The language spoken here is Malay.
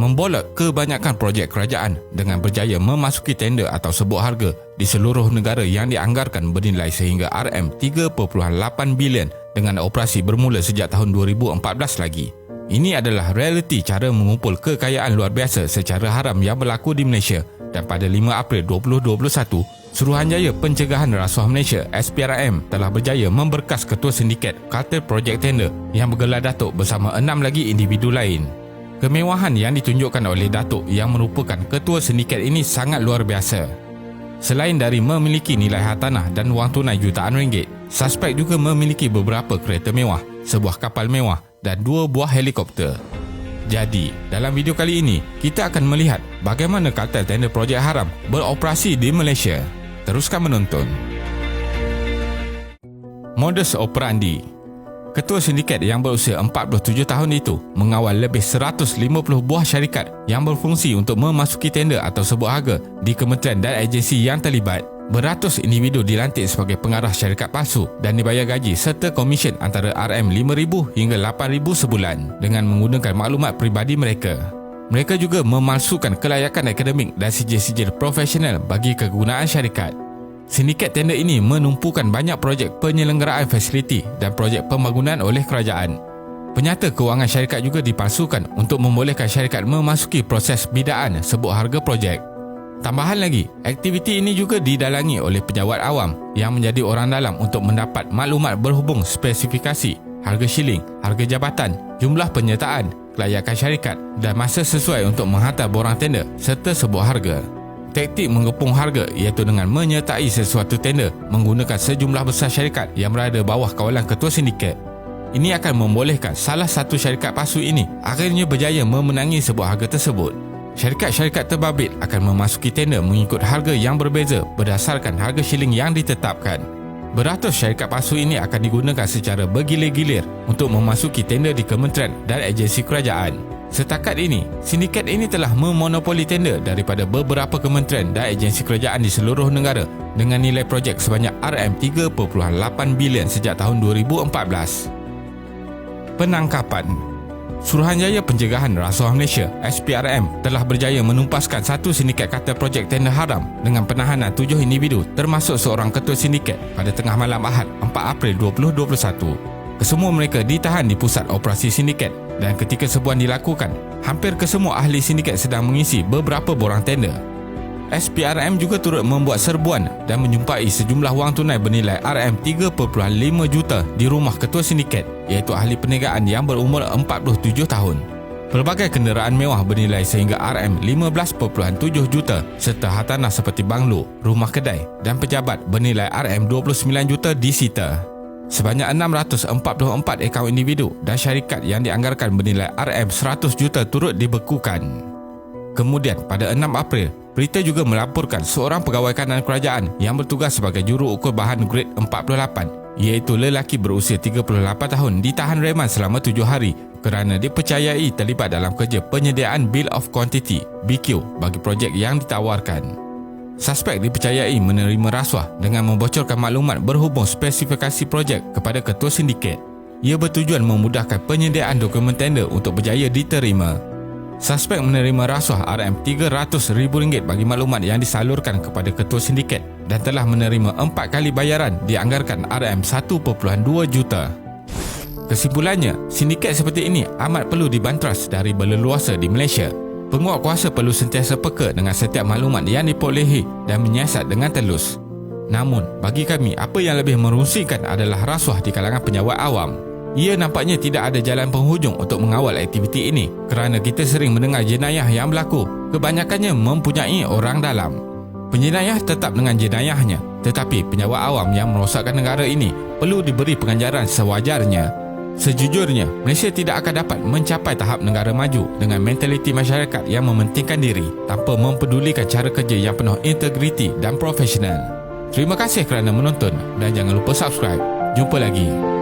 membolot kebanyakan projek kerajaan dengan berjaya memasuki tender atau sebut harga di seluruh negara yang dianggarkan bernilai sehingga RM3.8 bilion dengan operasi bermula sejak tahun 2014 lagi. Ini adalah realiti cara mengumpul kekayaan luar biasa secara haram yang berlaku di Malaysia, dan pada 5 April 2021, Suruhanjaya Pencegahan Rasuah Malaysia SPRM telah berjaya memberkas ketua sindiket kartel projek tender yang bergelar Datuk bersama 6 lagi individu lain. Kemewahan yang ditunjukkan oleh Datuk yang merupakan ketua sindiket ini sangat luar biasa. Selain dari memiliki nilai hartanah dan wang tunai jutaan ringgit, suspek juga memiliki beberapa kereta mewah, sebuah kapal mewah dan 2 buah helikopter. Jadi, dalam video kali ini, kita akan melihat bagaimana kartel tender projek haram beroperasi di Malaysia. Teruskan menonton. Modus operandi. Ketua sindiket yang berusia 47 tahun itu mengawal lebih 150 buah syarikat yang berfungsi untuk memasuki tender atau sebut harga di kementerian dan agensi yang terlibat. Beratus individu dilantik sebagai pengarah syarikat palsu dan dibayar gaji serta komisen antara RM5,000 hingga RM8,000 sebulan dengan menggunakan maklumat peribadi mereka. Mereka juga memalsukan kelayakan akademik dan sijil-sijil profesional bagi kegunaan syarikat. Sindiket tender ini menumpukan banyak projek penyelenggaraan fasiliti dan projek pembangunan oleh kerajaan. Penyata kewangan syarikat juga dipalsukan untuk membolehkan syarikat memasuki proses bidaan sebut harga projek. Tambahan lagi, aktiviti ini juga didalangi oleh pejabat awam yang menjadi orang dalam untuk mendapat maklumat berhubung spesifikasi, harga shilling, harga jabatan, jumlah penyertaan, kelayakan syarikat dan masa sesuai untuk menghantar borang tender serta sebut harga. Taktik mengepung harga iaitu dengan menyertai sesuatu tender menggunakan sejumlah besar syarikat yang berada bawah kawalan ketua sindiket. Ini akan membolehkan salah satu syarikat palsu ini akhirnya berjaya memenangi sebuah harga tersebut. Syarikat-syarikat terbabit akan memasuki tender mengikut harga yang berbeza berdasarkan harga shilling yang ditetapkan. Beratus syarikat palsu ini akan digunakan secara bergilir-gilir untuk memasuki tender di kementerian dan agensi kerajaan. Setakat ini, sindiket ini telah memonopoli tender daripada beberapa kementerian dan agensi kerajaan di seluruh negara dengan nilai projek sebanyak RM3.8 bilion sejak tahun 2014. Penangkapan. Suruhanjaya Pencegahan Rasuah Malaysia SPRM telah berjaya menumpaskan satu sindiket kartel projek tender haram dengan penahanan 7 individu termasuk seorang ketua sindiket pada tengah malam Ahad 4 April 2021. Kesemua mereka ditahan di pusat operasi sindiket dan ketika serbuan dilakukan, hampir kesemua ahli sindiket sedang mengisi beberapa borang tender. SPRM juga turut membuat serbuan dan menjumpai sejumlah wang tunai bernilai RM3.5 juta di rumah ketua sindiket iaitu ahli perniagaan yang berumur 47 tahun. Pelbagai kenderaan mewah bernilai sehingga RM15.7 juta serta hartanah seperti banglo, rumah kedai dan pejabat bernilai RM29 juta disita. Sebanyak 644 akaun individu dan syarikat yang dianggarkan bernilai RM100 juta turut dibekukan. Kemudian pada 6 April, berita juga melaporkan seorang pegawai kanan kerajaan yang bertugas sebagai juru ukur bahan grade 48 iaitu lelaki berusia 38 tahun ditahan reman selama 7 hari kerana dipercayai terlibat dalam kerja penyediaan Bill of Quantity BQ bagi projek yang ditawarkan. Suspek dipercayai menerima rasuah dengan membocorkan maklumat berhubung spesifikasi projek kepada ketua sindiket. Ia bertujuan memudahkan penyediaan dokumen tender untuk berjaya diterima. Suspek menerima rasuah RM300,000 bagi maklumat yang disalurkan kepada ketua sindiket dan telah menerima 4 kali bayaran dianggarkan RM1.2 juta. Kesimpulannya, sindiket seperti ini amat perlu dibantras dari berleluasa di Malaysia. Penguatkuasa perlu sentiasa peka dengan setiap maklumat yang diperolehi dan menyiasat dengan telus. Namun, bagi kami, apa yang lebih merusingkan adalah rasuah di kalangan pejabat awam. Ia nampaknya tidak ada jalan penghujung untuk mengawal aktiviti ini kerana kita sering mendengar jenayah yang berlaku kebanyakannya mempunyai orang dalam. Penjenayah tetap dengan jenayahnya, tetapi pejabat awam yang merosakkan negara ini perlu diberi pengajaran sewajarnya. Sejujurnya, Malaysia tidak akan dapat mencapai tahap negara maju dengan mentaliti masyarakat yang mementingkan diri tanpa mempedulikan cara kerja yang penuh integriti dan profesional. Terima kasih kerana menonton dan jangan lupa subscribe. Jumpa lagi.